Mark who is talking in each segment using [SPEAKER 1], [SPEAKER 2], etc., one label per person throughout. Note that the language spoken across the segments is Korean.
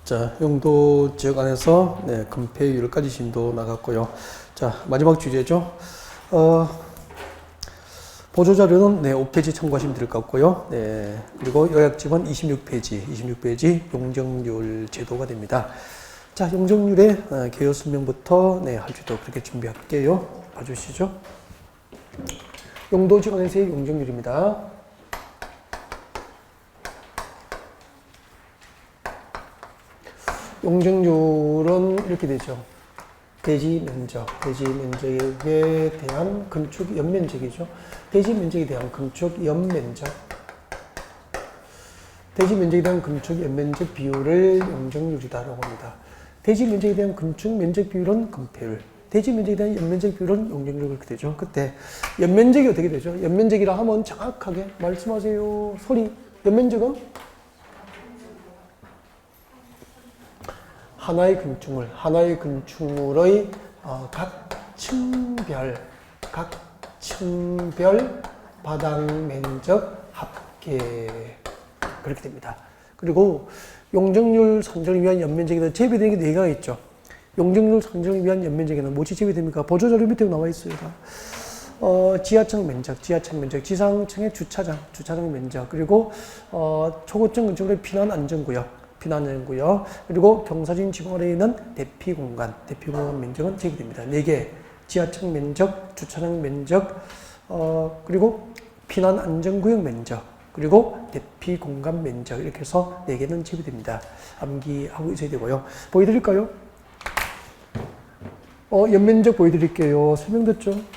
[SPEAKER 1] 자, 용도 지역 안에서 금폐율 까지 진도 나갔고요. 자, 마지막 주제죠. 보조자료는 5페이지 참고하시면 될 것 같고요. 그리고 요약집은 26페이지 용적률 제도가 됩니다. 자, 용적률의 개요 설명부터 할지도 그렇게 준비할게요. 봐주시죠. 용도 지역 안에서의 용적률입니다. 용적률은 이렇게 되죠. 대지 면적에 대한 건축 연면적이죠. 대지 면적에 대한 건축 연면적. 대지 면적에 대한 건축 연면적 비율을 용적률이라고 합니다. 대지 면적에 대한 건축 면적 비율은 건폐율. 대지 면적에 대한 연면적 비율은 용적률 그렇게 되죠. 그때 연면적이 어떻게 되죠? 연면적이라 하면 정확하게 말씀하세요. 소리. 연면적은 하나의 건축물의 각 층별 바닥 면적 합계 그렇게 됩니다. 그리고 용적률 산정을 위한 연면적에는 제외되는 게 4개가 있죠. 용적률 산정을 위한 연면적에는 뭐지 제외됩니까? 보조자료 밑에 나와 있습니다. 지하층 면적, 지상층의 주차장 면적, 그리고 초고층 건축물의 피난 안전구역, 그리고 경사진 지붕 아래에 있는 대피 공간 면적은 제기됩니다. 4개, 지하층 면적, 주차장 면적, 그리고 피난 안전구역 면적, 그리고 대피 공간 면적, 이렇게 해서 4개는 제기됩니다. 암기하고 있어야 되고요. 보여드릴까요? 연면적 보여드릴게요. 설명됐죠?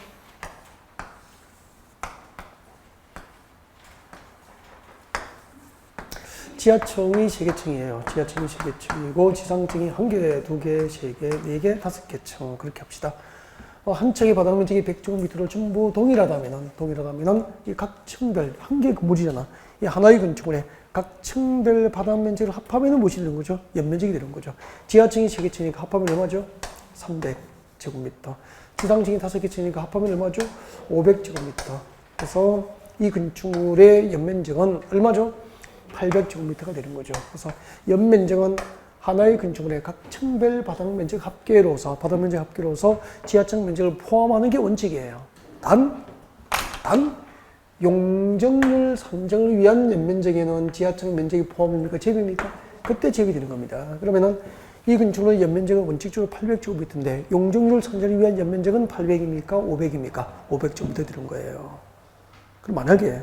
[SPEAKER 1] 지하층이 3개층이에요. 지하층이 3개층이고 지상층이 1개, 2개, 3개, 4개, 5개 층 그렇게 합시다. 한 층의 바닥 면적이 100제곱미터를 전부 동일하다면은 이 각 층별 한 개의 건물이잖아. 이 하나의 건축물에 각 층별 바닥 면적을 합하면 무엇이 되는 거죠? 연면적이 되는 거죠. 지하층이 3개층이니까 합하면 얼마죠? 300제곱미터. 지상층이 5개층이니까 합하면 얼마죠? 500제곱미터. 그래서 이 건축물의 연면적은 얼마죠? 800제곱미터가 되는 거죠. 그래서 연면적은 하나의 건축물의 각 층별 바닥 면적 합계로서 지하층 면적을 포함하는 게 원칙이에요. 단 용적률 산정을 위한 연면적에는 지하층 면적이 포함입니까? 제외입니까? 그때 제외되는 겁니다. 그러면은 이 건축물의 연면적은 원칙적으로 800제곱미터인데 용적률 산정을 위한 연면적은 800입니까? 500입니까? 500제곱미터 되는 거예요. 그럼 만약에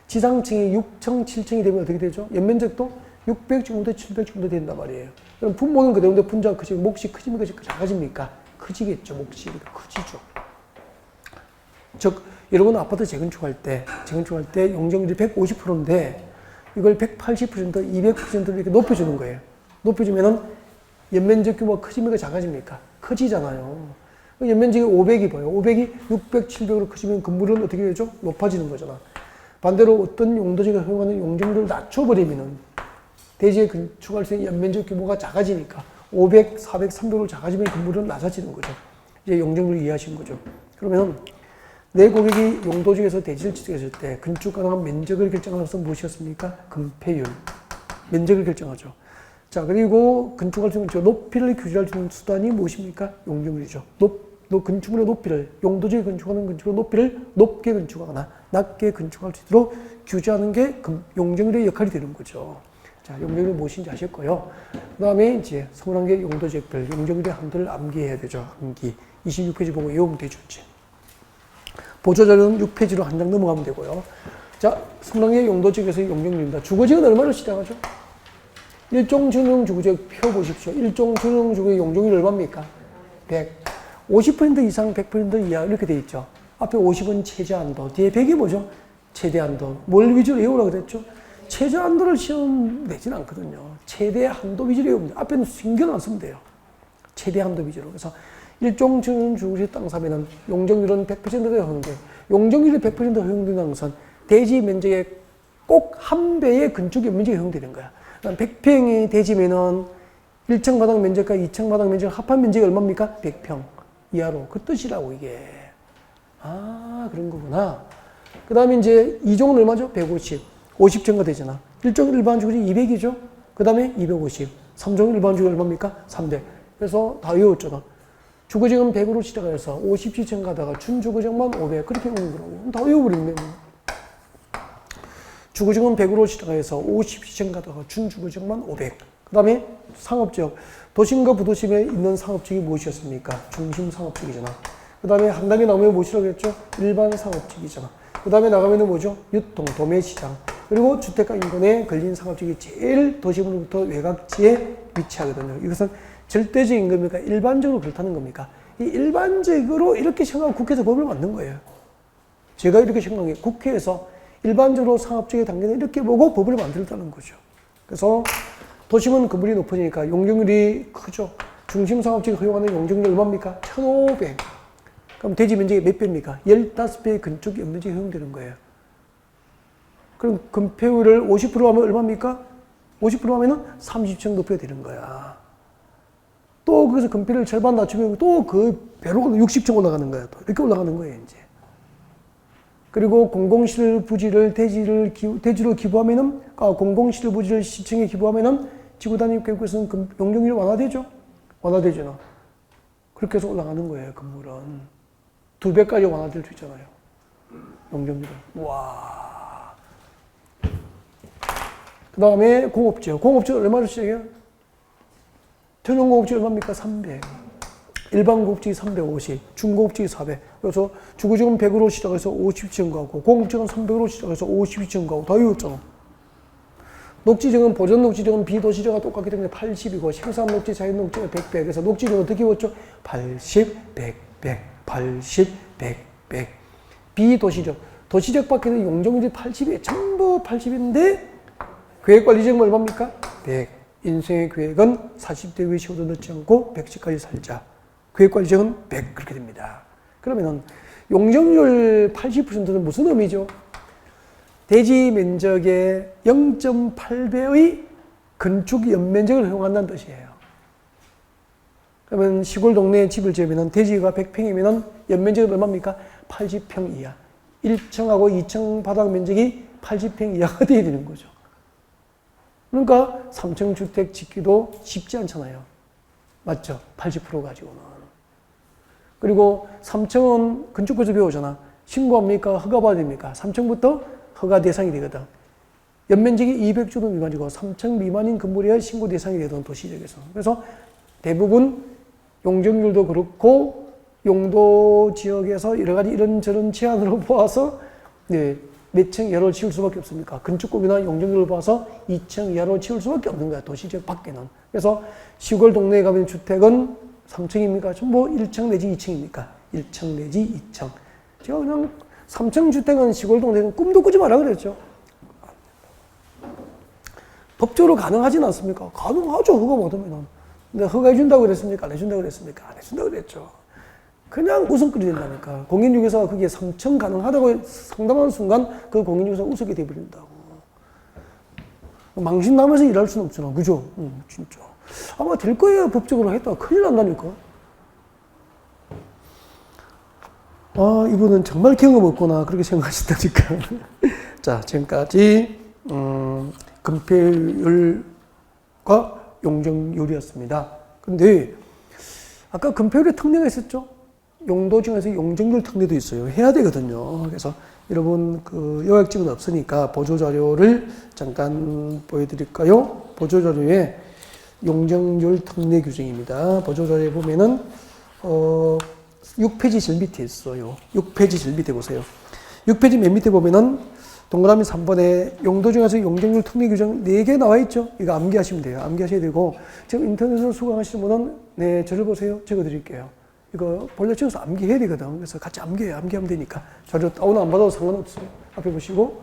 [SPEAKER 1] 지상층이 6층, 7층이 되면 어떻게 되죠? 연면적도 600제곱미터, 700제곱미터 된단 말이에요. 그럼 분모는 그대로인데 분자가 크지, 몫이 크집니까? 작아집니까? 크지겠죠. 몫이 크지죠. 즉, 여러분 아파트 재건축할 때 용적률이 150%인데 이걸 180%, 200% 이렇게 높여주는 거예요. 높여주면은 연면적 규모가 크집니까? 작아집니까? 커지잖아요. 연면적이 500이 뭐예요? 500이 600, 700으로 커지면 건물은 어떻게 되죠? 높아지는 거잖아. 반대로 어떤 용도지가 허용하는 용적률을 낮춰버리면은 대지에 건축할 수 있는 연면적 규모가 작아지니까 500, 400, 300으로 작아지면 건물은 낮아지는 거죠. 이제 용적률을 이해하신 거죠. 그러면 내 고객이 용도지에서 대지를 지정했을 때 건축 가능한 면적을 결정하는 것은 무엇이었습니까? 건폐율. 면적을 결정하죠. 자, 그리고 건축할 수 있는 높이를 규제할 수 있는 수단이 무엇입니까? 용적률이죠. 건축물의 높이를, 용도지에 건축하는 건축물의 높이를 높게 건축하거나 낮게 건축할 수 있도록 규제하는 게 용적률의 역할이 되는 거죠. 자, 용적률이 무엇인지 아셨고요. 그 다음에 이제 21개 용도지역별, 용적률의 한도를 암기해야 되죠. 암기. 26페이지 보고 외우면 되죠. 이제. 보조자료는 6페이지로 한 장 넘어가면 되고요. 자, 21개 용도지역에서의 용적률입니다. 주거지역은 얼마로 시작하죠? 일종전용 주거지역 표 보십시오. 일종전용 주거지역 용적률이 얼마입니까? 100. 50% 이상 100% 이하 이렇게 돼 있죠. 앞에 50은 최저한도, 뒤에 100이 뭐죠? 최대한도. 뭘 위주로 외우라고 그랬죠? 최저한도를 시험 내지는 않거든요. 최대한도 위주로 외우면 돼요. 앞에는 신경 안 쓰면 돼요. 최대한도 위주로. 그래서 일종전용 주거지역 땅 사면은 용적률은 100%가 허용돼. 용적률이 100% 허용된다는 것은 대지 면적의 꼭 한 배의 건축 면적이 허용되는 거야. 100평이 대지면은 1층 바닥 면적과 2층 바닥 면적 합한 면적이 얼마입니까? 100평 이하로. 그 뜻이라고 이게. 아, 그런 거구나. 그 다음에 이제 2종은 얼마죠? 150. 50층가 되잖아. 1종 일반 주거지 200이죠? 그 다음에 250. 3종 일반주가 얼마입니까? 300. 그래서 다 외웠잖아. 주거증은 100으로 시작해서 50시청 가다가 준주거증만 500. 그렇게 오는 거라고. 다 외워버리면 주거증은 100으로 시작해서 50시청 가다가 준주거증만 500. 그 다음에 상업지역. 도심과 부도심에 있는 상업지역이 무엇이었습니까? 중심 상업지역이잖아. 그 다음에 한 단계 나오면 무엇이라고 했죠? 일반 상업지역이잖아. 그 다음에 나가면은 뭐죠? 유통, 도매시장. 그리고 주택가 인근에 걸린 상업지역이 제일 도심으로부터 외곽지에 위치하거든요. 이것은 절대적인 겁니까? 일반적으로 그렇다는 겁니까? 이 일반적으로 이렇게 생각하고 국회에서 법을 만든 거예요. 제가 이렇게 생각해. 국회에서 일반적으로 상업지역의 단계는 이렇게 보고 법을 만들었다는 거죠. 그래서 도심은 건물이 높으니까 용적률이 크죠. 중심 상업지역 허용하는 용적률 얼마입니까? 1,500. 그럼 대지 면적이 몇 배입니까? 15배의 건축 연면적이 허용되는 거예요. 그럼 건폐율을 50% 하면 얼마입니까? 50% 하면은 30층 높여야 되는 거야. 또 그래서 건폐율을 절반 낮추면 또 그 배로 60층 올라가는 거야. 또 이렇게 올라가는 거예요, 이제. 그리고 공공시설 부지를 대지로 기부하면은, 공공시설 부지를 시청에 기부하면은 지구단위계획에서는 용적률이 완화되죠? 완화되잖아. 그렇게 해서 올라가는 거예요, 건물은. 2배까지 완화될 수 있잖아요. 용적률은. 와. 그 다음에 공업지역. 공업지역 얼마로 시작해요? 전용공업지역 얼마입니까? 300. 일반 공업지역이 350. 중공업지역이 400. 그래서 주거지역은 100으로 시작해서 50층 가고, 공업지역은 300으로 시작해서 52층 가고, 다 이었잖아. 녹지정은 보전 녹지정은 비도시정과 똑같기 때문에 80이고 생산 녹지, 자연 녹지가 100배. 그래서 녹지정 어떻게 외웠죠? 80, 100, 100, 80, 100, 100. 비도시적. 도시적 밖에는 용적률이 80이에요. 전부 80인데 계획관리정은 얼마입니까? 100. 인생의 계획은 40대 위에 쉬어도 늦지 않고 110까지 살자. 계획관리정은 100 그렇게 됩니다. 그러면은 용적률 80%는 무슨 의미죠? 대지 면적의 0.8배의 건축 연면적을 허용한다는 뜻이에요. 그러면 시골 동네에 집을 지으면 대지가 100평이면 연면적은 얼마입니까? 80평 이하. 1층하고 2층 바닥 면적이 80평 이하가 돼야 되는 거죠. 그러니까 3층 주택 짓기도 쉽지 않잖아요. 맞죠? 80% 가지고는. 그리고 3층은 건축거에서 배우잖아. 신고합니까? 허가받습니까? 3층부터 허가 대상이 되거든. 연면적이 200제곱 미만이고 3층 미만인 건물이야 신고 대상이 되던 도시지역에서. 그래서 대부분 용적률도 그렇고 용도 지역에서 여러 가지 이런저런 제한으로 보아서 몇 층 이하로 지을 수밖에 없습니까? 건축법이나 용적률을 봐서 2층 이하로 지을 수밖에 없는 거야. 도시지역 밖에는. 그래서 시골 동네에 가면 주택은 3층입니까? 전부 1층 내지 2층입니까? 1층 내지 2층. 제가 그냥 3층 주택은 시골 동네는 꿈도 꾸지 마라 그랬죠. 법적으로 가능하진 않습니까? 가능하죠. 허가 받으면. 근데 허가해 준다고 그랬습니까? 안 해준다고 그랬습니까? 안 해준다고 그랬죠. 그냥 웃음거리 된다니까. 공인중개사가 그게 3층 가능하다고 상담하는 순간 그 공인중개사가 웃게 돼버린다고. 망신나면서 일할 수는 없잖아. 그죠? 진짜. 아마 될 거예요. 법적으로 했다가 큰일 난다니까. 아, 이분은 정말 경험 없구나. 그렇게 생각하신다니까. 자, 지금까지, 건폐율과 용적률이었습니다. 근데, 아까 건폐율의 특례가 있었죠? 용도 중에서 용적률 특례도 있어요. 해야 되거든요. 그래서 여러분, 요약집은 없으니까 보조자료를 잠깐 보여드릴까요? 보조자료에 용적률 특례 규정입니다. 보조자료에 보면은, 6페이지 제일 밑에 있어요. 6페이지 제일 밑에 보세요. 6페이지 맨 밑에 보면은 동그라미 3번에 용도 중에서 용적률 특례 규정 4개 나와 있죠? 이거 암기하시면 돼요. 암기하셔야 되고, 지금 인터넷으로 수강하시는 분은, 네, 저를 보세요. 적어 드릴게요. 이거 본래 적어서 암기해야 되거든. 그래서 같이 암기해요. 암기하면 되니까. 자료 다운 안 받아도 상관없어요. 앞에 보시고.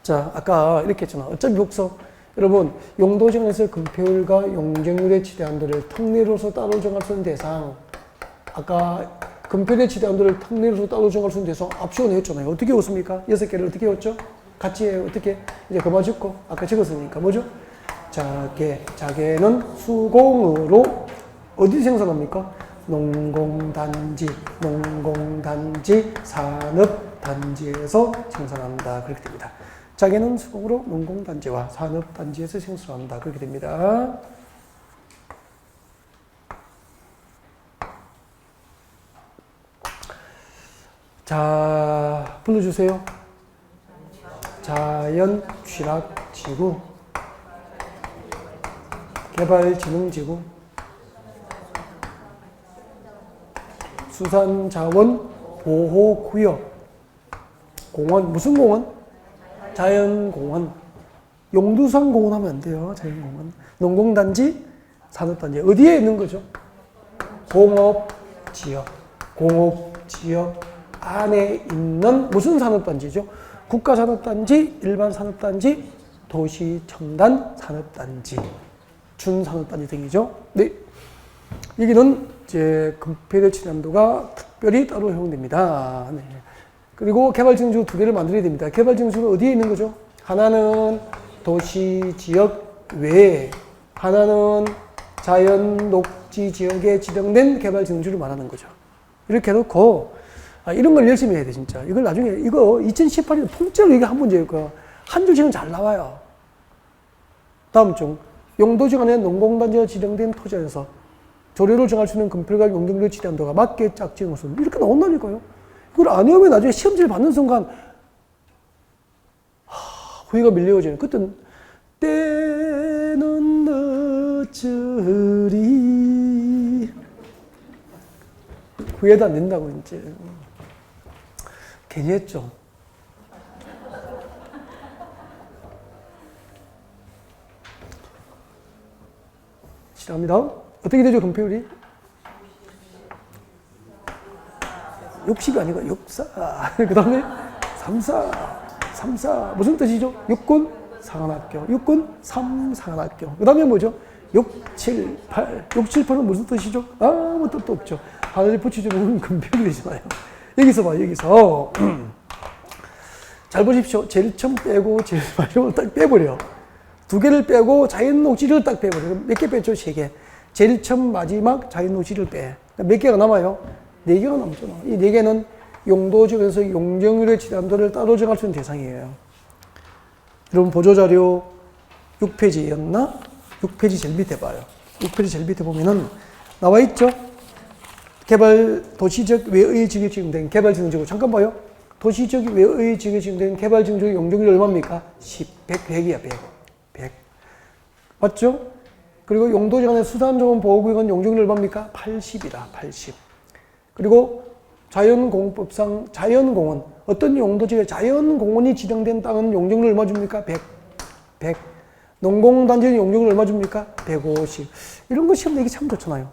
[SPEAKER 1] 자, 아까 이렇게 했잖아. 어차피 복서. 여러분, 용도 정에서 건폐율과 용적률의 지대한도를 특례로서 따로 정할 수 있는 대상. 아까 건폐율의 지대한도를 특례로서 따로 정할 수 있는 대상 앞시간에 했잖아요. 어떻게 외웠습니까? 6개를 어떻게 외웠죠? 같이 해요. 어떻게? 이제 그만 적고. 아까 적었으니까. 뭐죠? 자개는 수공으로 어디 생산합니까? 농공단지, 농공단지, 산업단지에서 생산한다. 그렇게 됩니다. 자개는 수공으로 농공단지와 산업단지에서 생수한다. 그렇게 됩니다. 자, 불러주세요. 자연취락지구, 개발진흥지구, 수산자원보호구역, 공원, 무슨 공원? 자연공원. 용두산공원 하면 안 돼요. 자연공원. 농공단지, 산업단지. 어디에 있는 거죠? 공업지역. 공업지역 안에 있는 무슨 산업단지죠? 국가산업단지, 일반산업단지, 도시첨단 산업단지, 준산업단지 등이죠. 네. 여기는 이제 금폐대 치남도가 특별히 따로 허용됩니다. 네. 그리고 개발징수 두 개를 만들어야 됩니다. 개발징수는 어디에 있는 거죠? 하나는 도시 지역 외에, 하나는 자연 녹지 지역에 지정된 개발징수를 말하는 거죠. 이렇게 해놓고, 이런 걸 열심히 해야 돼, 진짜. 이걸 나중에, 이거 2018년 통째로 이게 한 문제일 거야. 한 줄씩은 잘 나와요. 다음 중, 용도지역 안에 농공단지가 지정된 토지 안에서 조례를 정할 수 있는 금필과 용적률 지대한도가 맞게 짝지은 것은 이렇게 나온다니까요. 이걸 안 외우면 나중에 시험지를 받는 순간 후회가 밀려오지는. 그땐 때는 늦으리 후회도 안 된다고 이제 괜히 했죠. 시작합니다. 어떻게 되죠, 금표율이? 60이 아니고 64. 그 다음에 34. 무슨 뜻이죠? 육군 상한학교. 육군 3상한학교. 그 다음에 뭐죠? 6, 7, 8. 6, 7, 8은 무슨 뜻이죠? 아무 뜻도 없죠. 하나를 붙이주면 금표율이 되잖아요. 여기서 봐, 여기서. 잘 보십시오. 제일 처음 빼고 제일 마지막으로 딱 빼버려. 두 개를 빼고 자연녹지를 딱 빼버려. 몇 개 뺐죠? 세 개. 제일 처음 마지막 자연녹지를 빼. 몇 개가 남아요? 네 개가 남잖아. 이 네 개는 용도지역에서 용적률의 지대한도를 따로 정할 수 있는 대상이에요. 여러분 보조자료 6페이지였나? 6페이지 제일 밑에 봐요. 6페이지 제일 밑에 보면은 나와 있죠? 개발 도시적 외의 지역에 지정된 개발진흥지구. 잠깐 봐요. 도시적 외의 지역에 지정된 개발진흥지구 용적률이 얼마입니까? 10, 100이야, 100. 맞죠? 그리고 용도지역 안에 수산자원보호구역은 용적률이 얼마입니까? 80이다, 80. 그리고 자연공법상 자연공원, 어떤 용도지역에 자연공원이 지정된 땅은 용적률 얼마 줍니까? 100. 농공단지는 용적률 얼마 줍니까? 150. 이런 거 시험 내기 참 좋잖아요.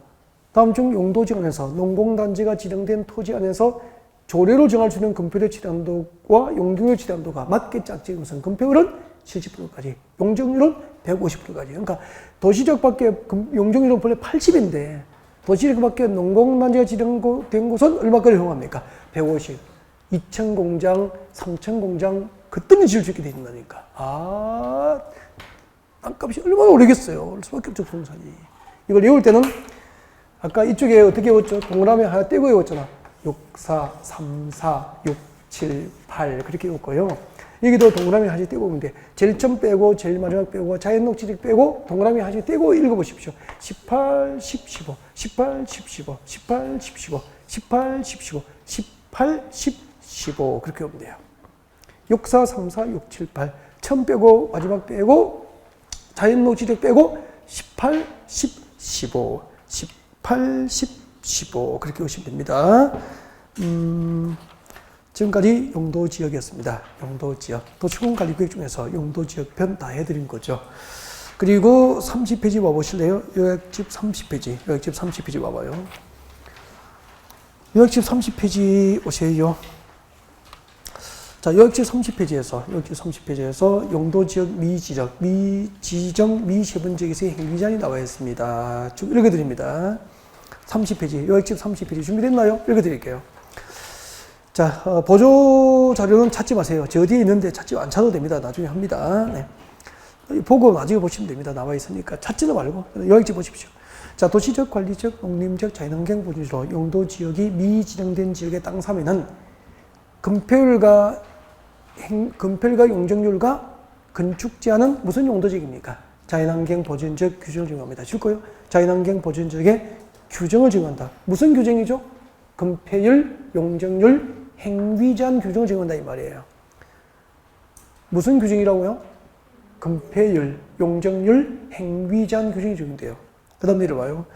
[SPEAKER 1] 다음 중 용도지역 안에서 농공단지가 지정된 토지 안에서 조례로 정할 수 있는 금표율의 지대한도와 용적률 지대한도가 맞게 짝지은 것은 금표율은 70%까지, 용적률은 150%까지. 그러니까 도시적 밖에 용적률은 원래 80인데 도시적 밖에 농공단지가 지정된 곳은 얼마까지 허용합니까? 150. 2층 공장, 3층 공장 그때는 지을 수 있게 돼 있다니까. 땅값이 얼마나 오르겠어요. 오를 수밖에 없죠, 부동산이. 이걸 외울 때는 아까 이쪽에 어떻게 외웠죠? 동그라미 하나 떼고 외웠잖아. 6, 4, 3, 4, 6, 7, 8 그렇게 외웠고요. 여기도 동그라미 하나씩 떼고 오면 돼. 제일 처음 빼고 제일 마지막 빼고 자연녹지를 빼고 동그라미 하나씩 떼고 읽어보십시오. 18, 10, 15, 18, 10, 15, 18, 10, 15, 18, 10, 15, 18, 10, 15 그렇게 오면 돼요. 6, 4, 3, 4, 6, 7, 8 처음 빼고 마지막 빼고 자연녹지를 빼고 18, 10, 15 18, 10, 15 그렇게 오시면 됩니다. 지금까지 용도지역이었습니다. 용도지역. 도시공간관리구역 중에서 용도지역 편 다 해드린 거죠. 그리고 30페이지 와보실래요? 요약집 30페이지. 요약집 30페이지 와봐요. 요약집 30페이지 오세요. 자, 요약집 30페이지에서 용도지역 미지정, 미세분지역에서의 행위제한이 나와 있습니다. 쭉 읽어드립니다. 30페이지, 요약집 30페이지 준비됐나요? 읽어드릴게요. 자, 보조 자료는 찾지 마세요. 저 어디에 있는데 안 찾아도 됩니다. 나중에 합니다. 네. 보고 나중에 보시면 됩니다. 나와 있으니까 찾지도 말고 요약집 보십시오. 자, 도시적, 관리적, 농림적, 자연환경 보존으로 용도지역이 미지정된 지역의 땅 사면은 금표율과 건폐율과 용적률과 건축 제한은 무슨 용도적입니까? 자연환경 보존적 규정을 적용합니다. 줄 거예요. 자연환경 보존적의 규정을 적용한다. 무슨 규정이죠? 건폐율, 용적률, 행위 제한 규정을 적용한다 이 말이에요. 무슨 규정이라고요? 건폐율, 용적률, 행위 제한 규정이 적용돼요. 그 다음 내려와요.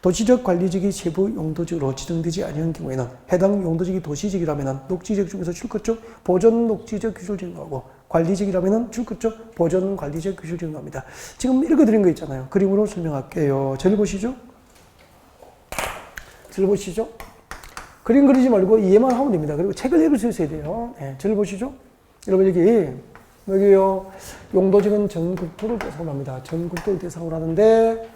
[SPEAKER 1] 도시적 관리지역이 세부 용도적으로 지정되지 아니한 경우에는 해당 용도지역이 도시지역이라면 녹지지역 중에서 출급적 보존 녹지적 규정을 적용하고 관리지역이라면 출급적 보존 관리지역 규정을 적용합니다. 지금 읽어드린 거 있잖아요. 그림으로 설명할게요. 절 보시죠. 절 보시죠. 그림 그리지 말고 이해만 하면 됩니다. 그리고 책을 읽을 수 있어야 돼요. 네, 절 보시죠. 여러분 여기요. 용도지역은 전국토를 대상으로 합니다. 전국토를 대상으로 하는데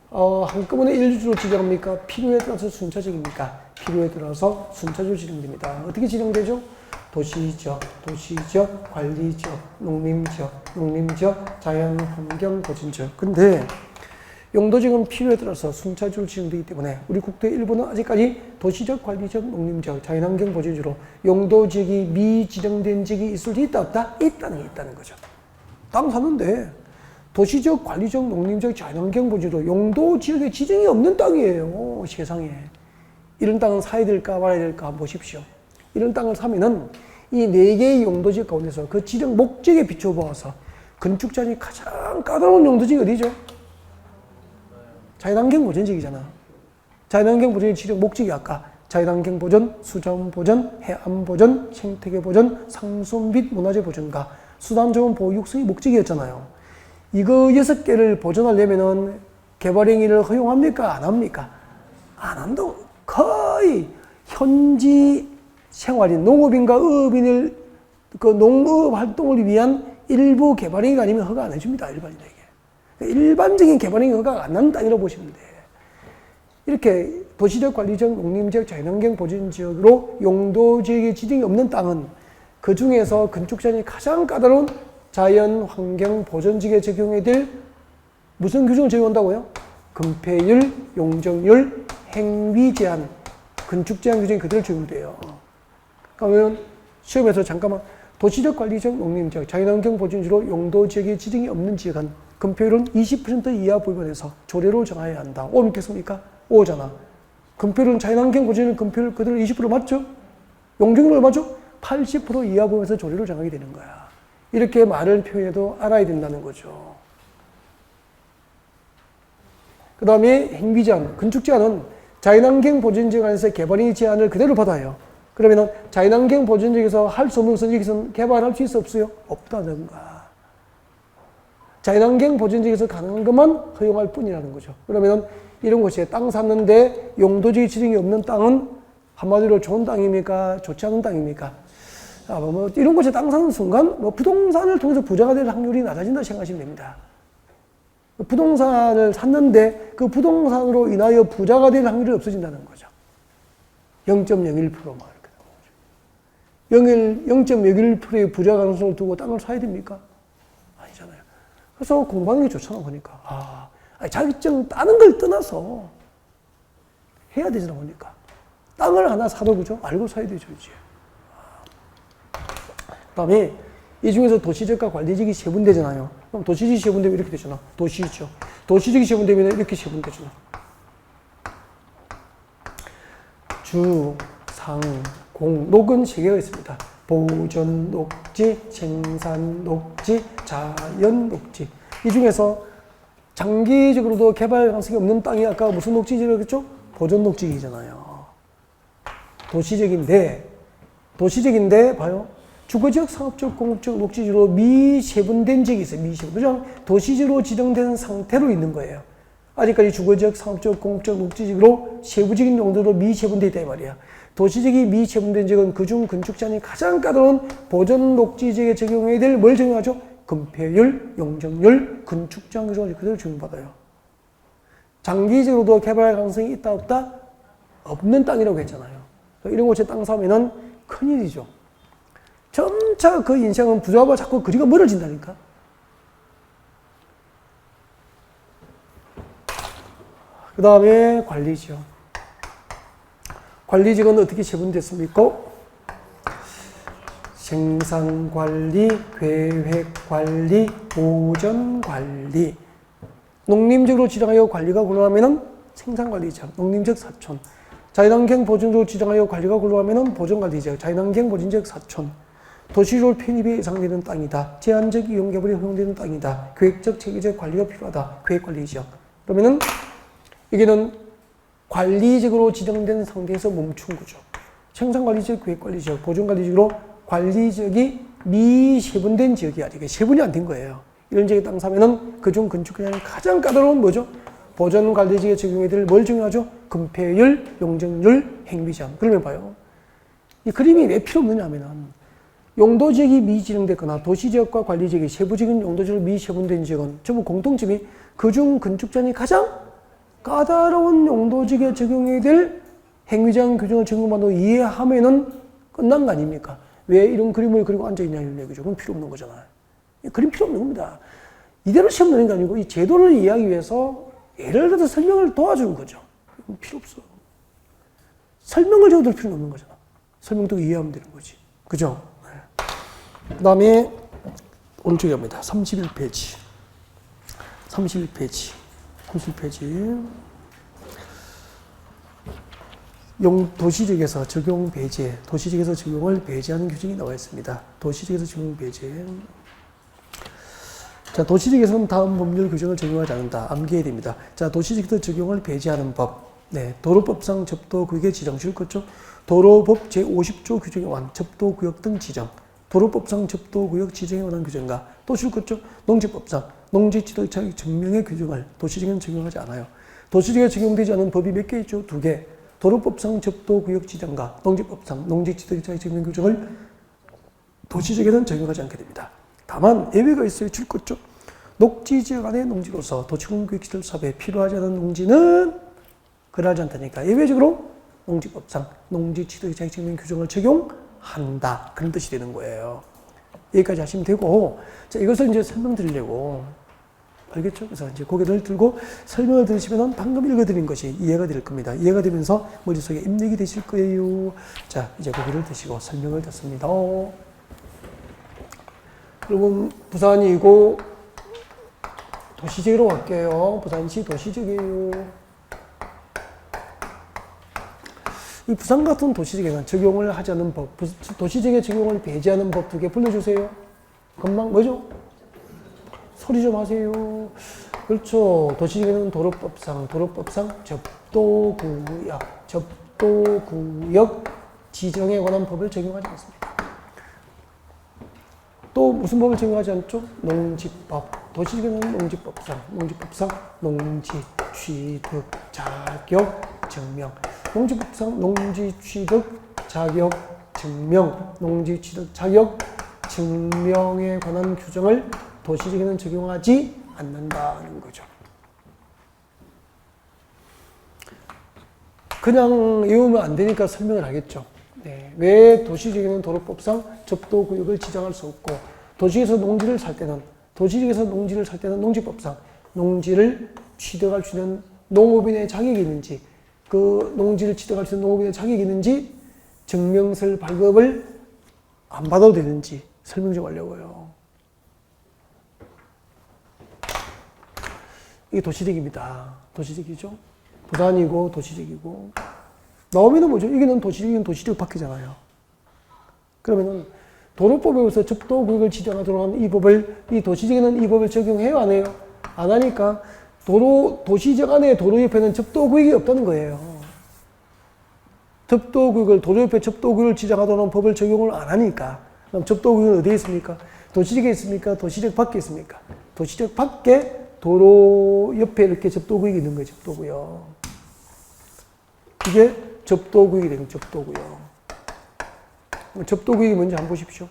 [SPEAKER 1] 한꺼번에 일주로 지정합니까? 필요에 따라서 순차적입니까? 필요에 따라서 순차적으로 지정됩니다. 어떻게 지정되죠? 도시지역, 관리지역, 농림지역, 자연환경보존지역. 근데 용도지역은 필요에 따라서 순차적으로 지정되기 때문에 우리 국토의 일부는 아직까지 도시적, 관리적, 농림지역, 자연환경보존지역으로 용도지역이 미지정된 지역이 있을 수 있다 없다? 있다는 거죠. 땅 사는데 도시적, 관리적, 농림적, 자연환경보존지로 용도지역에 지정이 없는 땅이에요. 세상에. 이런 땅은 사야 될까 말아야 될까 한번 보십시오. 이런 땅을 사면은 이 4개의 용도지역 가운데서 그 지정 목적에 비춰보아서 건축 제한이 가장 까다로운 용도지역이 어디죠? 자연환경보존지역이잖아. 자연환경보존의 지정 목적이 아까 자연환경보존, 수자원보존, 해안보존, 생태계보존, 상수 및 문화재 보존과 수단자원 보호 육성이 목적이었잖아요. 이거 6개를 보존하려면은 개발 행위를 허용합니까? 안 합니까? 안 한다고. 거의 현지 생활인, 농업인과 어업인을, 그 농업 활동을 위한 일부 개발 행위가 아니면 허가 안 해줍니다. 일반인에게. 일반적인 개발 행위 허가가 안 나는 땅이라고 보시면 돼. 이렇게 도시적, 관리적, 농림지역, 자연환경 보존지역으로 용도지역에 지정이 없는 땅은 그 중에서 건축 제한이 가장 까다로운 자연환경 보존지역에 적용해야 될 무슨 규정을 적용한다고요? 건폐율, 용적률, 행위 제한, 건축 제한 규정이 그대로 적용돼요. 그러면 시험에서 잠깐만 도시적, 관리적, 농림지역, 자연환경 보존지로 용도지역에 지정이 없는 지역은 건폐율은 20% 이하 부분에서 조례로 정하여야 한다. 오 믿겠습니까? 오잖아. 건폐율은 자연환경 보존은 건폐율 그대로 20% 맞죠? 용적률 맞죠? 80% 이하 부분에서 조례로 정하게 되는 거야. 이렇게 말을 표현해도 알아야 된다는 거죠. 그 다음에 행위 제한, 건축 제한은 자연환경 보존지역 안에서 개발행위 제한을 그대로 받아요. 그러면 자연환경 보존지역에서 할 수 없는 것은 여기서 개발할 수 있어 없어요? 없다는 거야. 자연환경 보존지역에서 가능한 것만 허용할 뿐이라는 거죠. 그러면 이런 곳에 땅 샀는데 용도지역 지정이 없는 땅은 한마디로 좋은 땅입니까? 좋지 않은 땅입니까? 뭐 이런 곳에 땅 사는 순간 뭐 부동산을 통해서 부자가 될 확률이 낮아진다 생각하시면 됩니다. 부동산을 샀는데 그 부동산으로 인하여 부자가 될 확률이 없어진다는 거죠. 0.01%만 이렇게 나오죠. 0.01%의 부자 가능성을 두고 땅을 사야 됩니까? 아니잖아요. 그래서 공부하는 게 좋잖아 보니까. 자격증 따는 걸 떠나서 해야 되잖아 보니까. 땅을 하나 사도 그죠? 알고 사야 되죠 이제. 그 다음에 이 중에서 도시지역과 관리지역이 세분되잖아요. 그럼 도시지역이 세분되면 이렇게 되잖아. 도시지역. 도시지역이 세분되면 이렇게 세분되잖아. 주, 상, 공, 녹은 3개가 있습니다. 보존 녹지, 생산 녹지, 자연 녹지. 이 중에서 장기적으로도 개발 가능성이 없는 땅이 아까 무슨 녹지지라고 했죠? 보존 녹지이잖아요. 도시적인데 봐요. 주거지역, 상업적, 공업적, 녹지지로 미세분된 지역이 있어요. 미세분. 도시지로 지정된 상태로 있는 거예요. 아직까지 주거지역, 상업적, 공업적, 녹지지로 세부적인 용도로 미세분되어 있다 이 말이야. 도시지역이 미세분된 지역은 그중 건축 제한이 가장 까다로운 보존 녹지지역에 적용해야 될 뭘 적용하죠? 건폐율, 용적률, 건축 제한 규정을 그대로 적용받아요. 장기적으로도 개발 가능성이 있다 없다? 없는 땅이라고 했잖아요. 이런 곳에 땅 사면은 큰일이죠. 점차 그 인생은 부자와 자꾸 거리가 멀어진다니까. 그 다음에 관리지역. 관리지역은 어떻게 세분됐습니까? 생산관리, 계획관리, 보전관리. 농림적으로 지정하여 관리가 곤란하면 생산관리적, 농림적 사촌. 자연환경 보존으로 지정하여 관리가 곤란하면 보존관리적, 자연환경 보존적 사촌. 도시로 편입이 예상되는 땅이다. 제한적 이용개발이 허용되는 땅이다. 계획적, 체계적 관리가 필요하다. 계획관리적. 그러면은 이게는 관리적으로 지정된 상태에서 멈춘 거죠. 생산관리적, 계획관리적, 보존관리적으로 관리적이 미세분된 지역이 아직 세분이 안 된 거예요. 이런 지역에 땅 사면은 그중 건축기간이 가장 까다로운 뭐죠? 보존관리지역에 적용해야 될 뭘 적용하죠? 건폐율, 용적률, 행비장. 그러면 봐요. 이 그림이 왜 필요 없느냐 하면은 용도지역이 미지정됐거나 도시지역과 관리지역이 세부적인 용도지역으로 미세분된 지역은 전부 공통점이 그중 건축자니 가장 까다로운 용도지역에 적용해야 될 행위장 규정을 적용만도 이해하면은 끝난 거 아닙니까? 왜 이런 그림을 그리고 앉아있냐 이런 얘기죠. 그건 필요 없는 거잖아요. 그림 필요 없는 겁니다. 이대로 시험 내는 게 아니고 이 제도를 이해하기 위해서 예를 들어서 설명을 도와주는 거죠. 필요 없어. 설명을 적어둘 필요는 없는 거잖아. 설명도 이해하면 되는 거지. 그죠? 그 다음에 오른쪽에 갑니다. 31페이지. 31페이지. 31페이지. 도시적에서 적용 배제, 도시적에서 적용을 배제하는 규정이 나와 있습니다. 도시적에서 적용 배제. 자, 도시적에서는 다음 법률 규정을 적용하지 않는다. 암기해야 됩니다. 자, 도시적에서 적용을 배제하는 법. 네, 도로법상 접도구역의 지정. 실컷죠? 도로법 제50조 규정에 관한 접도구역 등 지정. 도로법상 접도구역 지정에 관한 규정과 또 실컷죠? 농지법상 농지지도자격 증명의 규정을 도시적에는 적용하지 않아요. 도시적에 적용되지 않은 법이 몇 개 있죠? 2개. 도로법상 접도구역 지정과 농지법상 농지지도자격 증명 규정을 도시적에는 적용하지 않게 됩니다. 다만 예외가 있어요. 줄것죠. 녹지지역 안의 농지로서 도시공구역시설 사업에 필요하지 않은 농지는 그러하지 않다니까 예외적으로 농지법상 농지지도자격 증명 규정을 적용한다. 그런 뜻이 되는 거예요. 여기까지 하시면 되고, 자, 이것을 이제 설명드리려고. 알겠죠? 그래서 이제 고개를 들고 설명을 들으시면 방금 읽어드린 것이 이해가 될 겁니다. 이해가 되면서 머릿속에 입력이 되실 거예요. 자, 이제 고개를 드시고 설명을 듣습니다. 여러분, 부산이고 도시적으로 갈게요. 부산시 도시적이에요. 이 부산 같은 도시적에는 적용을 하지 않는 법, 도시적에 적용을 배제하는 법 2개 불러주세요. 금방 뭐죠? 소리 좀 하세요. 그렇죠. 도시적에는 도로법상 접도구역 지정에 관한 법을 적용하지 않습니다. 또 무슨 법을 적용하지 않죠? 농지법. 도시적에는 농지법상 농지 취득 자격 증명. 농지법상 농지 취득 자격 증명. 농지 취득 자격 증명에 관한 규정을 도시적에는 적용하지 않는다는 거죠. 그냥 외우면 안 되니까 설명을 하겠죠. 네. 왜 도시적에는 도로법상 접도구역을 지정할 수 없고, 도시에서 농지를 살 때는 농지법상 농지를 취득할 수 있는 농업인의 자격이 있는지, 그 농지를 취득할 수 있는 농업인의 자격이 있는지 증명서를 발급을 안 받아도 되는지 설명 좀 하려고요. 이게 도시적입니다. 도시적이죠. 부산이고 도시적이고. 나오면은 뭐죠? 이게는 도시적인 도시적 바뀌잖아요. 그러면은 도로법에 의해서 접도구역을 지정하도록 하는 이 법을, 이 도시적에는 이 법을 적용해요? 안 해요? 안 하니까 도시적 안에 도로 옆에는 접도구역이 없다는 거예요. 도로 옆에 접도구역을 지정하도록 하는 법을 적용을 안 하니까. 그럼 접도구역은 어디에 있습니까? 도시적에 있습니까? 도시적 밖에 있습니까? 도시적 밖에 도로 옆에 이렇게 접도구역이 있는 거예요. 접도구역. 이게 접도구역이 되는 접도구역. 접도구역이 뭔지 한번 보십시오.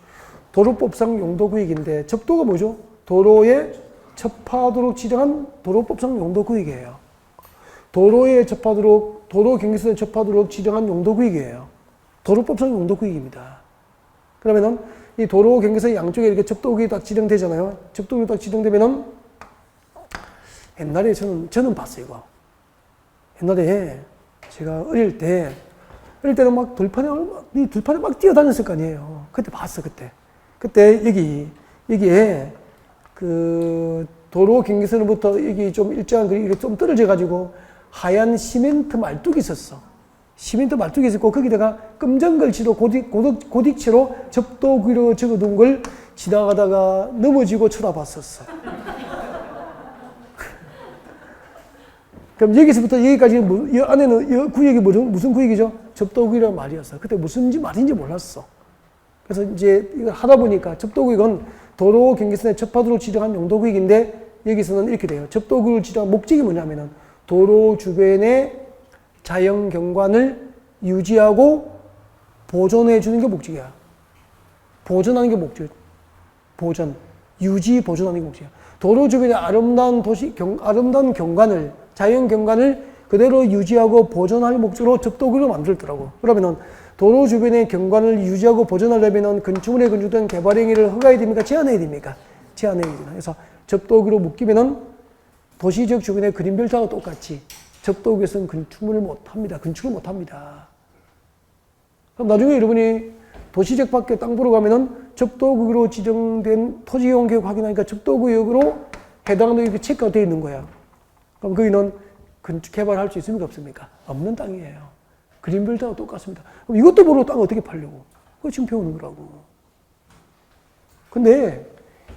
[SPEAKER 1] 도로법상 용도구역인데 접도가 뭐죠? 도로에 접하도록 지정한 도로법상 용도구역이에요. 도로에 접하도록, 도로 경계선에 접하도록 지정한 용도구역이에요. 도로법상 용도구역입니다. 그러면은 이 도로 경계선 양쪽에 이렇게 접도구역이 딱 지정되잖아요. 접도구역이 딱 지정되면은 옛날에 저는 봤어요, 이거. 옛날에 제가 어릴 때 그럴 때는 막 들판에 막 뛰어다녔을 거 아니에요. 그때 봤어, 그때. 그때 여기에 그 도로 경계선부터 여기 좀 일정한 거리 좀 떨어져가지고 하얀 시멘트 말뚝이 있었어. 시멘트 말뚝이 있었고 거기다가 검정글씨로 고딕체로 접도구로 적어둔 걸 지나가다가 넘어지고 쳐다봤었어. 그럼 여기서부터 여기까지 이 안에는 이 구역이 무슨 구역이죠? 접도구역이라는 말이었어. 그때 무슨 말인지 몰랐어. 그래서 이제 이걸 하다 보니까 접도구역은 도로 경계선의 접하도록 지정한 용도구역인데 여기서는 이렇게 돼요. 접도구역을 지정한 목적이 뭐냐면은 도로 주변의 자연 경관을 유지하고 보존해 주는 게 목적이야. 보존하는 게 목적. 유지, 보존하는 게 목적이야. 도로 주변의 아름다운 아름다운 경관을, 자연 경관을 그대로 유지하고 보존할 목적으로 접도구를 만들더라고. 그러면은 도로 주변의 경관을 유지하고 보존하려면은 건축물에 건축된 개발 행위를 허가해야 됩니까? 제한해야 됩니까? 제한해야 됩니다. 그래서 접도구로 묶이면은 도시적 주변의 그린벨트하고 똑같이 접도구에서는 건축을 못합니다. 그럼 나중에 여러분이 도시적 밖에 땅 보러 가면은 접도구역으로 지정된 토지이용계획 확인하니까 접도구역으로 해당되는 게 체크가 되어 있는 거야. 그럼 거기는 건축 개발할 수 있습니까? 없습니까? 없는 땅이에요. 그린벨트하고 똑같습니다. 그럼 이것도 모르고 땅 어떻게 팔려고? 그거 지금 배우는 거라고. 근데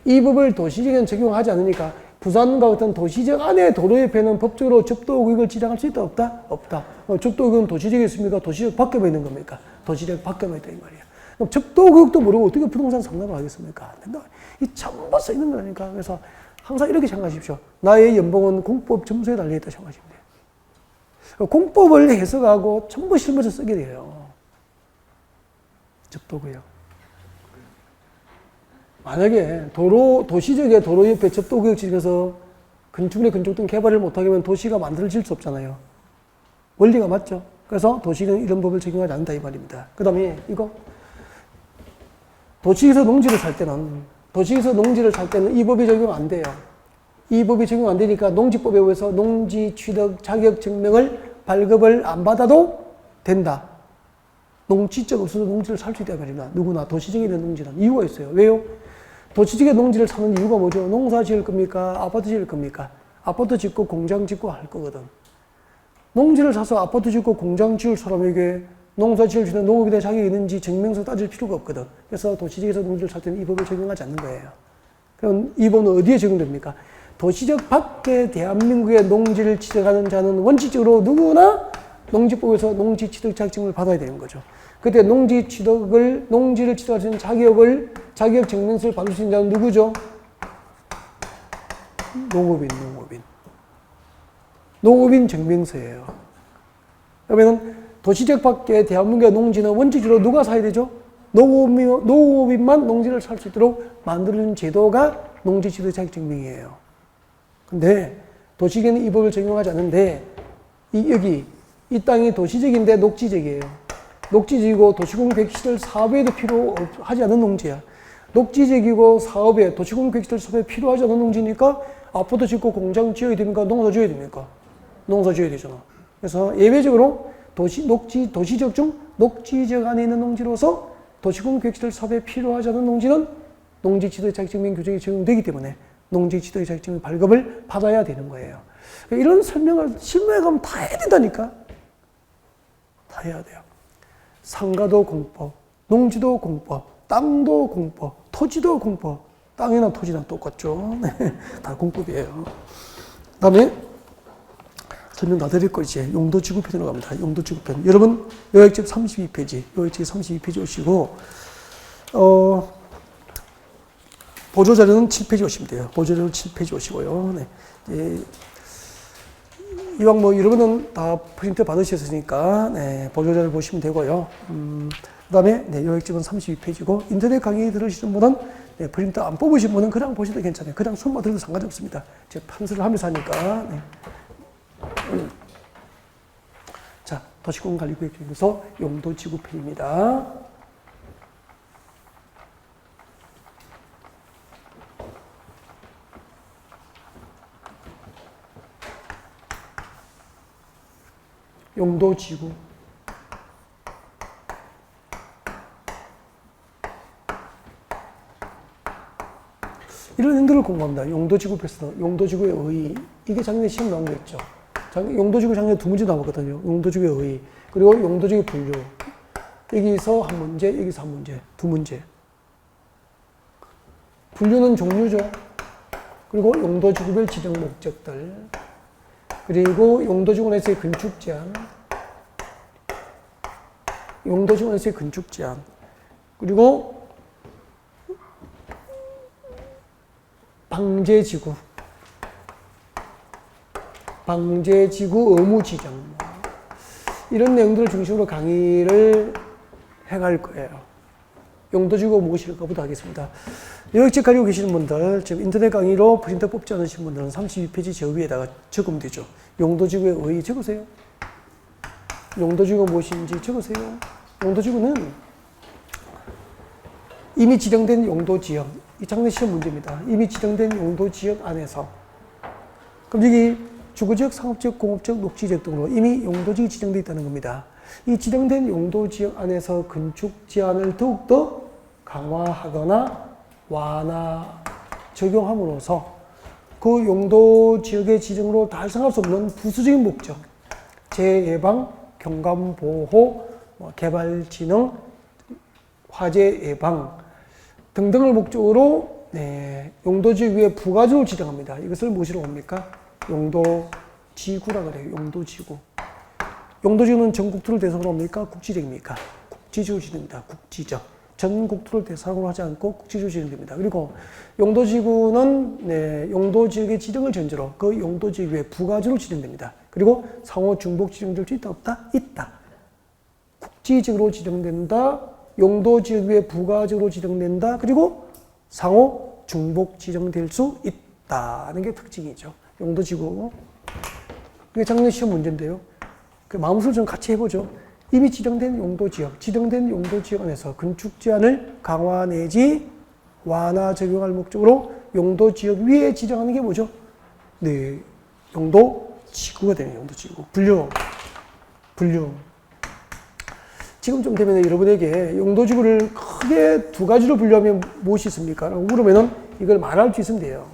[SPEAKER 1] 이 법을 도시적에는 적용하지 않으니까 부산과 같은 도시적 안에 도로 옆에는 법적으로 접도구역을 지정할 수 있다? 없다? 없다. 접도구역은 도시적에 있습니까? 도시적 밖에만 있는 겁니까? 도시적 밖에만 있다 이 말이야. 그럼 접도구역도 모르고 어떻게 부동산 상담을 하겠습니까? 안 된다. 이 전부 써 있는 거라니까. 그래서 항상 이렇게 생각하십시오. 나의 연봉은 공법 점수에 달려있다 생각하시면 돼요. 공법을 해석하고 전부 실무에서 쓰게 돼요. 접도구역. 만약에 도시적에 도로 옆에 접도구역 지정해서 건축물에 건축된 개발을 못하게 하면 도시가 만들어질 수 없잖아요. 원리가 맞죠? 그래서 도시는 이런 법을 적용하지 않는다 이 말입니다. 그 다음에 이거 도시에서 농지를 살 때는 이 법이 적용 안 돼요. 이 법이 적용 안 되니까 농지법에 의해서 농지 취득 자격 증명을 발급을 안 받아도 된다. 농지적 없어도 농지를 살 수 있다 말입니다. 누구나 도시적에 있는 농지는 이유가 있어요. 왜요? 도시적에 농지를 사는 이유가 뭐죠? 농사 지을 겁니까? 아파트 지을 겁니까? 아파트 짓고 공장 짓고 할 거거든. 농지를 사서 아파트 짓고 공장 지을 사람에게 농사 지을 수 있는 농업에 대한 자격이 있는지 증명서 따질 필요가 없거든. 그래서 도시적에서 농지를 살 때는 이 법을 적용하지 않는 거예요. 그럼 이 법은 어디에 적용됩니까? 도시적 밖에 대한민국의 농지를 취득하는 자는 원칙적으로 누구나 농지법에서 농지 취득 자격증을 받아야 되는 거죠. 그때 농지를 취득할 수 있는 자격 증명서를 받을 수 있는 자는 누구죠? 농업인 증명서예요. 그러면 도시적 밖에 대한민국의 농지는 원칙적으로 누가 사야 되죠? 농업인만 농지를 살 수 있도록 만들어준 제도가 농지 취득 자격 증명이에요. 근데 도시계는 이 법을 적용하지 않는데 이 땅이 도시적인데 녹지적이에요. 녹지적이고 도시공유 계획시설 사업에도 필요하지 않은 농지야. 녹지적이고 사업에 도시공유 계획시설 사업에 필요하지 않은 농지니까 아파트 짓고 공장 지어야 됩니까? 농사 지어야 됩니까? 농사 지어야 되잖아. 그래서 예외적으로 도시적 중 녹지적 안에 있는 농지로서 도시공유 계획시설 사업에 필요하지 않은 농지는 농지취득 자격증명 규정이 적용되기 때문에 농지취득 자격증명 발급을 받아야 되는 거예요. 이런 설명을 실무에 가면 다 해야 된다니까. 다 해야 돼요. 상가도 공법, 농지도 공법, 땅도 공법, 토지도 공법. 땅이나 토지랑 똑같죠. 다 공법이에요. 그 다음에 설명 다 드릴 거 이제 용도지구편으로 갑니다. 용도지구편. 여러분 요약집 32페이지, 요약집 32페이지 오시고 보조자료는 7페이지 오시면 돼요. 보조자료 7페이지 오시고요. 네. 이왕 여러분은 다 프린트 받으셨으니까, 네, 보조자료 보시면 되고요. 그 다음에, 네, 요약집은 32페이지고, 인터넷 강의 들으시는 분은, 네, 프린트 안 뽑으신 분은 그냥 보셔도 괜찮아요. 그냥 손만 들어도 상관이 없습니다. 제가 판서를 하면서 하니까, 네. 자, 도시공간관리구역 중에서 용도지구편입니다. 용도지구. 이런 행동을 공부합니다. 용도지구 패스, 용도지구의 의의. 이게 작년에 시험 나온 거 있죠. 용도지구 작년에 2문제 나왔거든요. 용도지구의 의의. 그리고 용도지구 분류. 여기서 한 문제, 여기서 한 문제, 2문제. 분류는 종류죠. 그리고 용도지구별 지정 목적들. 그리고 용도지구 내에서의 건축 제한. 용도지구 내에서의 건축 제한. 그리고 방제지구. 방제지구 의무 지정. 이런 내용들을 중심으로 강의를 해갈 거예요. 용도지구가 무엇일까부터 하겠습니다. 여기까지 가지고 계시는 분들, 지금 인터넷 강의로 프린터 뽑지 않으신 분들은 32페이지 저 위에다가 적으면 되죠. 용도지구의 의의 적으세요. 용도지구가 무엇인지 적으세요. 용도지구는 이미 지정된 용도지역, 이 작년 시험 문제입니다. 이미 지정된 용도지역 안에서, 그럼 여기 주거지역, 상업지역, 공업지역, 녹지지역 등으로 이미 용도지역이 지정되어 있다는 겁니다. 이 지정된 용도지역 안에서 건축 제한을 더욱더 강화하거나 적용함으로써 그 용도지역의 지정으로 달성할 수 없는 부수적인 목적, 재예방, 경관보호, 개발진흥, 화재 예방 등등을 목적으로 용도지역 위에 부가적으로 지정합니다. 이것을 무엇이라고 합니까? 용도지구라고 그래요. 용도지구. 용도지구는 전국토를 대상으로 합니까? 국지적입니까? 국지적으로 지정됩니다. 국지적. 전국토를 대상으로 하지 않고 국지적으로 지정됩니다. 그리고 용도지구는 용도지역의 지정을 전제로 그 용도지역 위에 부가적으로 지정됩니다. 그리고 상호 중복 지정될 수 있다 없다? 있다. 국지적으로 지정된다. 용도지역 위에 부가적으로 지정된다. 그리고 상호 중복 지정될 수 있다는 게 특징이죠. 용도지구. 이게 작년 시험 문제인데요. 그 마음술 좀 같이 해보죠. 이미 지정된 용도지역, 지정된 용도지역 안에서 건축 제한을 강화 내지 완화 적용할 목적으로 용도지역 위에 지정하는 게 뭐죠? 네, 용도지구가 되는 용도지구. 분류. 지금쯤 되면 여러분에게 용도지구를 크게 두 가지로 분류하면 무엇이 있습니까? 라고 물으면은 이걸 말할 수 있으면 돼요.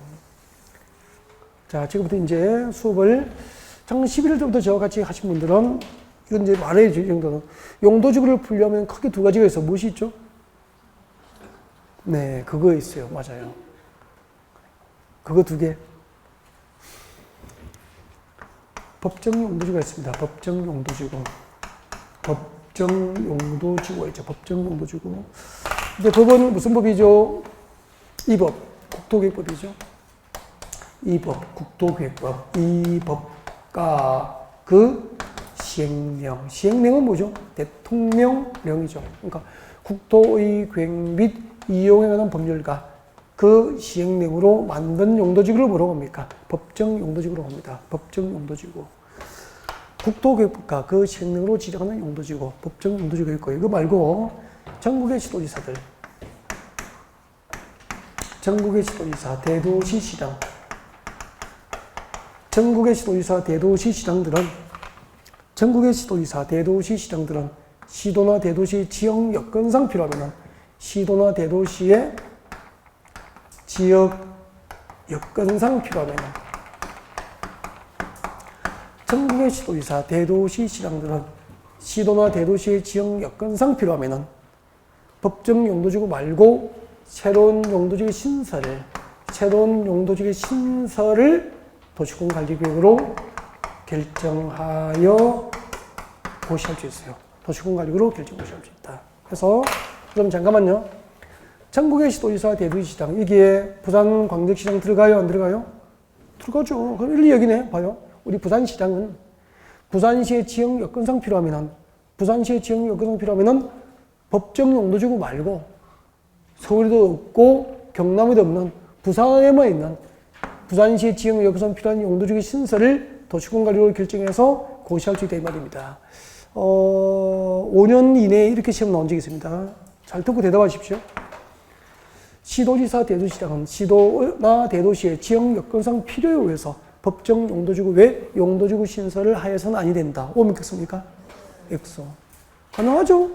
[SPEAKER 1] 자, 지금부터 이제 수업을 작년 11월 때부터 저와 같이 하신 분들은 이건 이제 말해야죠, 이 정도는. 용도지구를 분류하면 크게 두 가지가 있어. 무엇이 있죠? 네, 그거 있어요. 맞아요. 그거 두 개. 법정 용도지구가 있습니다. 법정 용도지구. 법정 용도지구가 있죠. 법정 용도지구. 근데 법은 무슨 법이죠? 이 법. 국토계획법이죠. 이 법. 국토계획법. 이 법과 그 시행령. 시행령은 뭐죠? 대통령령이죠. 그러니까 국토의 계획 및 이용에 관한 법률과 그 시행령으로 만든 용도지구를 뭐라고 합니까? 법정 용도지구라고 합니다. 법정 용도지구. 국토계획법과 그 시행령으로 지정하는 용도지구, 법정 용도지구가 있고, 이거 말고 전국의 시도지사, 대도시시장, 전국의 시도지사, 대도시시장들은 시도나 대도시 지역 여건상 필요하면 시도나 대도시의 지역 여건상 필요하면 전국의 시도지사, 대도시시장들은 시도나 대도시의 지역 여건상 필요하면 법정 용도지구 말고 새로운 용도지구 신설을 도시공관리계획으로 결정하여 고시할 수 있어요. 도시공관리계획으로 고시할 수 있다. 그래서 그럼 잠깐만요. 전국의 시도지사, 대도시시장, 여기에 부산광역시장 들어가요? 안 들어가요? 들어가죠. 그럼 일리 여기네. 봐요. 우리 부산시장은 부산시의 지역 여건상 필요하면은 법정 용도지구 말고 서울에도 없고 경남에도 없는 부산에만 있는 부산시의 지역 여건상 필요한 용도지구 신설을 도시공관리로 결정해서 고시할 수 있다 이 말입니다. 5년 이내에 이렇게 시험 나온 적이 있습니다. 잘 듣고 대답하십시오. 시도지사, 대도시장은 시도나 대도시의 지역 여건상 필요에 의해서 법정 용도지구 외 용도지구 신설을 하여서는 아니 된다. 오 믿겠습니까? X. 가능하죠?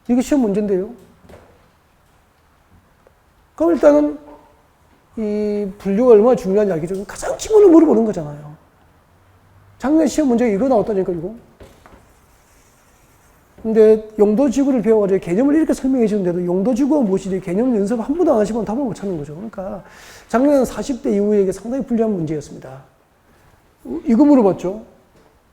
[SPEAKER 1] 이게 시험 문제인데요. 그럼 일단은 이 분류가 얼마나 중요한지 알겠죠? 가장 기본을 물어보는 거잖아요. 작년 시험 문제가 이거 나왔다니까, 이거. 근데 용도지구를 배워가지고 개념을 이렇게 설명해 주는데도 용도지구가 무엇이지 개념 연습 한 번도 안 하시면 답을 못 찾는 거죠. 그러니까 작년 40대 이후에 상당히 불리한 문제였습니다. 이거 물어봤죠.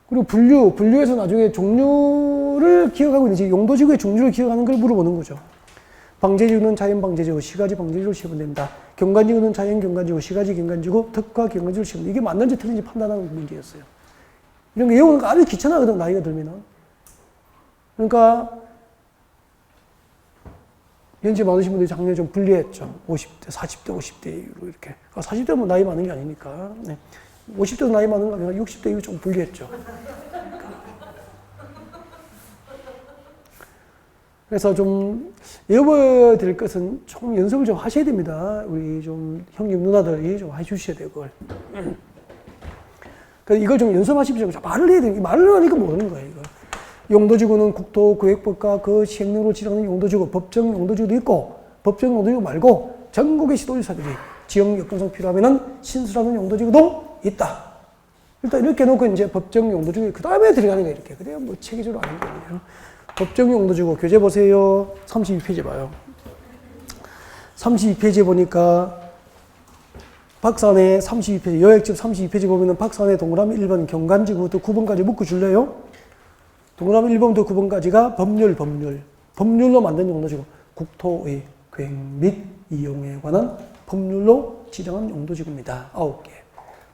[SPEAKER 1] 그리고 분류에서 나중에 종류를 기억하고 있는지 용도지구의 종류를 기억하는 걸 물어보는 거죠. 방제지구는 자연방제지구, 시가지 방제지구로 시험을 냅니다. 경관지구는 자연경관지구, 시가지 경관지구, 특화 경관지구로 시험을 냅니다. 이게 맞는지 틀린지 판단하는 문제였어요. 이런 거 외우는 거 아주 귀찮아하거든, 나이가 들면은. 그러니까 연세 많으신 분들이 작년에 좀 불리했죠. 50대, 40대, 50대로 이렇게. 40대는 뭐 나이 많은 게 아니니까. 네. 50대도 나이 많은 거 아니라 60대 이후 좀 불리했죠. 그래서 좀 외워야 될 것은 좀 연습을 좀 하셔야 됩니다. 우리 좀 형님 누나들이 좀 해주셔야 돼요, 그걸. 그래서 이걸 좀 연습하십시오. 말을 해야 돼요. 말을 하니까 모르는 거예요, 이거. 용도지구는 국토교획법과 그 시행령으로 지정하는 용도지구, 법정 용도지구도 있고, 법정 용도지구 말고 전국의 시도지사들이 지역 여건상 필요하면은 신설하는 용도지구도 있다. 일단 이렇게 놓고 이제 법정 용도지구, 그 다음에 들어가는 거예요, 이렇게. 그래야 뭐 체계적으로 아는 거예요. 법정 용도지구 교재 보세요. 32페이지 봐요. 32페이지 보니까 박산에 32페이지, 여액집 32페이지 보면은 박산에 동그라미 1번 경관지구부터 9번까지 묶어 줄래요? 동그라미 1번부터 9번까지가 법률로 만든 용도지구. 국토의 계획 및 이용에 관한 법률로 지정한 용도지구입니다. 9개.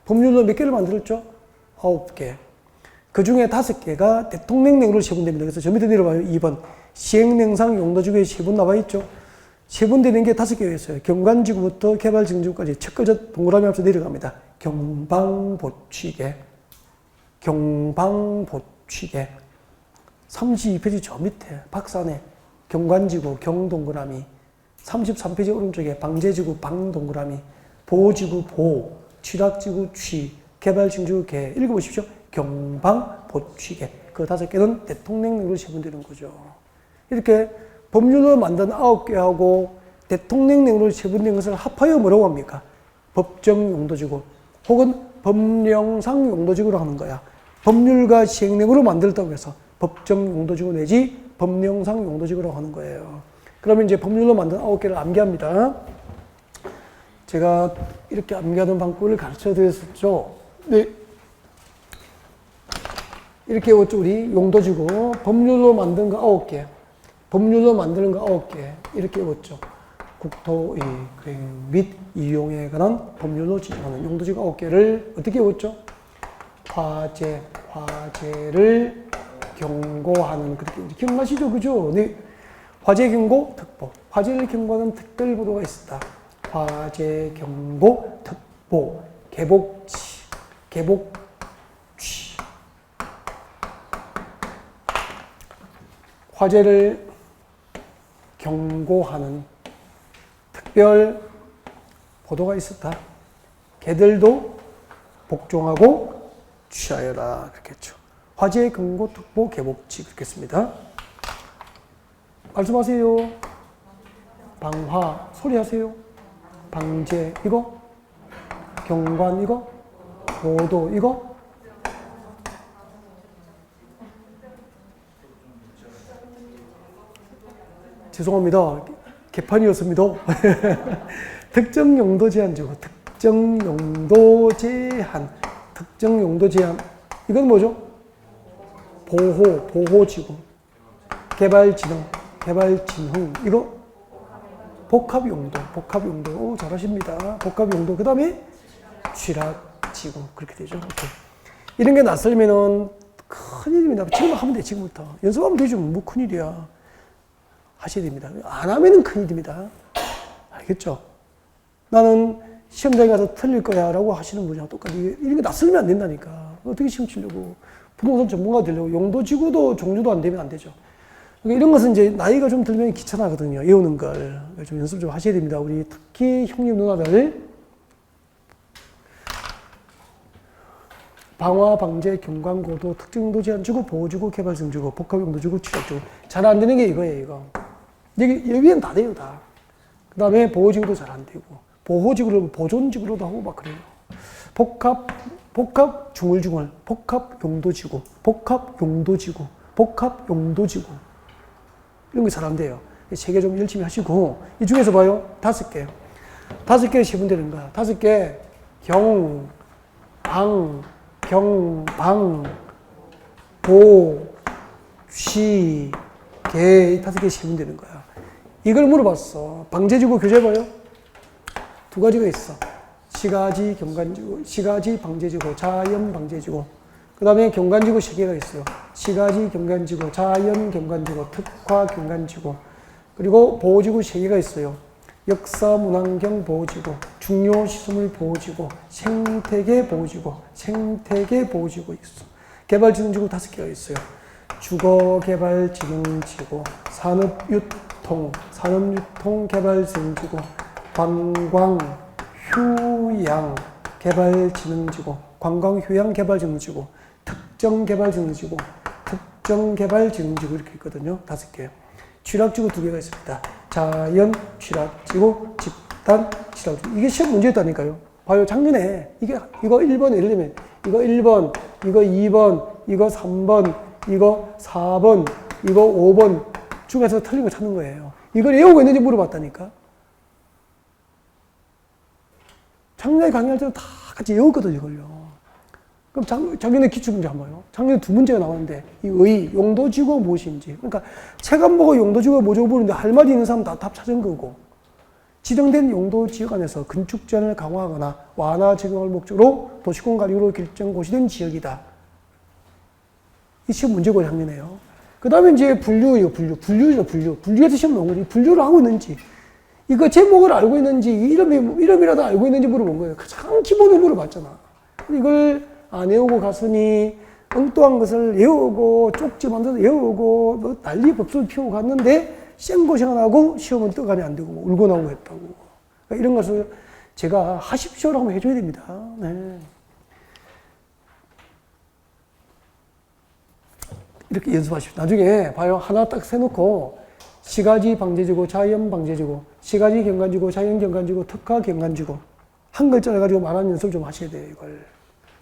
[SPEAKER 1] 법률로 몇 개를 만들었죠? 9개. 그 중에 5개가 대통령령으로 세분됩니다. 그래서 저 밑에 내려봐요. 2번. 시행령상 용도지구에 세분 나와 있죠. 세분되는 게 5개가 있어요. 경관지구부터 개발증지구까지 첫 글자 동그라미 앞서 내려갑니다. 경방보취계. 32페이지 저 밑에 박산에 경관지구 경동그라미, 33페이지 오른쪽에 방제지구 방동그라미, 보호지구 보, 취락지구 취, 개발증지구 개. 읽어보십시오. 경방보취계. 그 5개는 대통령령으로 세분되는 거죠. 이렇게 법률로 만든 9개하고 대통령령으로 세분된 것을 합하여 뭐라고 합니까? 법정용도지구 혹은 법령상 용도지구로 하는 거야. 법률과 시행령으로 만들었다고 해서 법정용도지구 내지 법령상 용도지구라고 하는 거예요. 그러면 이제 법률로 만든 9개를 암기합니다. 제가 이렇게 암기하는 방법을 가르쳐 드렸었죠. 네. 이렇게 외웠죠, 우리 용도지구. 법률로 만든 거 9개. 법률로 만드는 거 9개. 이렇게 외웠죠. 국토의 계획 및 이용에 관한 법률로 지정하는 용도지구 9개를 어떻게 외웠죠? 화재를 경고하는, 그렇게 기억나시죠? 그죠? 네. 화재 경고 특보. 화재를 경고하는 특별 보도가 있었다. 화재 경고 특보. 개복치. 화재를 경고하는 특별 보도가 있었다. 개들도 복종하고 취하여라. 그렇겠죠. 화재 경고 특보 개복치. 그렇겠습니다. 말씀하세요. 방화. 소리 하세요. 방제. 이거. 경관. 이거. 보도. 이거. 죄송합니다. 개판이었습니다. 특정 용도 제한지구. 특정 용도 제한. 특정 용도 제한. 이건 뭐죠? 보호지구. 개발진흥. 이거 복합용도. 오, 잘하십니다. 복합용도. 그 다음에 취락지구. 그렇게 되죠. 오케이. 이런 게 낯설면은 큰일입니다. 지금 하면 돼, 지금부터. 연습하면 되죠. 뭐 큰일이야. 하셔야 됩니다. 안 하면은 큰일입니다. 알겠죠? 나는 시험장에 가서 틀릴 거야 라고 하시는 분이랑 똑같이 이런 게 낯설면 안 된다니까. 어떻게 시험 치려고. 부동산 전문가 되려고. 용도지구도 종류도 안 되면 안 되죠. 그러니까 이런 것은 이제 나이가 좀 들면 귀찮아하거든요. 외우는 걸. 좀 연습 좀 하셔야 됩니다. 우리 특히 형님 누나들. 방화, 방제, 경관고도, 특정용도 제한지구, 보호지구, 개발증지구, 복합용도지구, 취약지구. 잘 안 되는 게 이거예요, 이거. 여기, 여기엔 다 돼요, 다. 그 다음에 보호지구도 잘 안 되고, 보호지구를 보존지구로도 하고 막 그래요. 복합 중얼중얼, 복합 용도지구, 복합 용도지구, 복합 용도지구. 이런 거 잘 안 돼요. 세 개 좀 열심히 하시고, 이 중에서 봐요. 5개. 5개 세분 되는 거야. 5개. 경방, 보, 시, 개, 이 5개 세분 되는 거야. 이걸 물어봤어. 방제지구 교재 봐요. 2가지가 있어. 시가지, 경관지구, 시가지, 방제지구, 자연, 방제지구. 그 다음에 경관지구 3개가 있어요. 시가지, 경관지구, 자연, 경관지구, 특화, 경관지구. 그리고 보호지구 3개가 있어요. 역사, 문환경 보호지구, 중요 시설물 보호지구, 생태계 보호지구, 생태계 보호지구 있어. 개발진흥지구 5개가 있어요. 주거개발진흥지구, 산업유통개발진흥지구, 관광, 휴양 개발진흥지구, 관광휴양개발진흥지구, 특정개발진흥지구, 특정개발진흥지구 이렇게 있거든요. 5개. 취락지구 2개가 있습니다. 자연 취락지구, 집단 취락지구. 이게 시험 문제였다니까요. 봐요. 작년에 이거 1번 예를 들면 이거 1번, 이거 2번, 이거 3번, 이거 4번, 이거 5번 중에서 틀린 거 찾는 거예요. 이걸 외우고 있는지 물어봤다니까. 작년에 강의할 때도 다 같이 외웠거든요, 이걸요. 그럼 작년에 기출문제 한번 봐요. 작년에 2문제가 나왔는데, 이 용도지구가 무엇인지. 그러니까 책 안 보고 용도지구가 뭐죠 보는데 할 말이 있는 사람 다 답 찾은 거고. 지정된 용도지역 안에서 건축 제한을 강화하거나 완화 적용을 목적으로 도시공 관리로 결정 고시된 지역이다. 이 시험 문제고 작년에요. 그 다음에 이제 분류에서 시험 나온 거지. 분류를 하고 있는지. 이거 제목을 알고 있는지, 이름이라도 알고 있는지 물어본 거예요. 가장 기본을 물어봤잖아. 이걸 안 외우고 갔으니 엉뚱한 것을 외우고 쪽지 만들어서 외우고 뭐 난리 법석을 피우고 갔는데 생고생 안 하고 시험은 떠가면 안 되고 울고 나오고 했다고. 그러니까 이런 것을 제가 하십시오라고 하면 해줘야 됩니다. 네. 이렇게 연습하십시오. 나중에 봐요. 하나 딱 세놓고 시가지 방제지구, 자연 방제지구, 시가지 경관지구, 자연 경관지구, 특화 경관지구. 한 글자를 가지고 말하는 연습을 좀 하셔야 돼요, 이걸.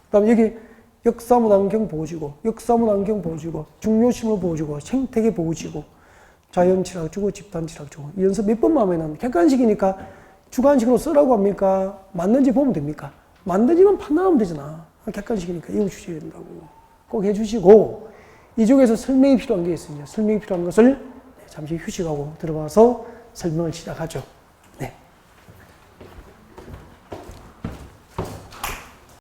[SPEAKER 1] 그 다음에 여기 역사문환경 보호지구, 역사문환경 보호지구, 중요시설 보호지구, 생태계 보호지구, 자연 취락지구, 집단 취락지구. 이 연습 몇 번만 하면은 객관식이니까 주관식으로 쓰라고 합니까? 맞는지 보면 됩니까? 맞는지만 판단하면 되잖아. 객관식이니까 이거 주셔야 된다고. 꼭 해주시고, 이 중에서 설명이 필요한 게 있습니다. 설명이 필요한 것을 잠시 휴식하고 들어와서 설명을 시작하죠.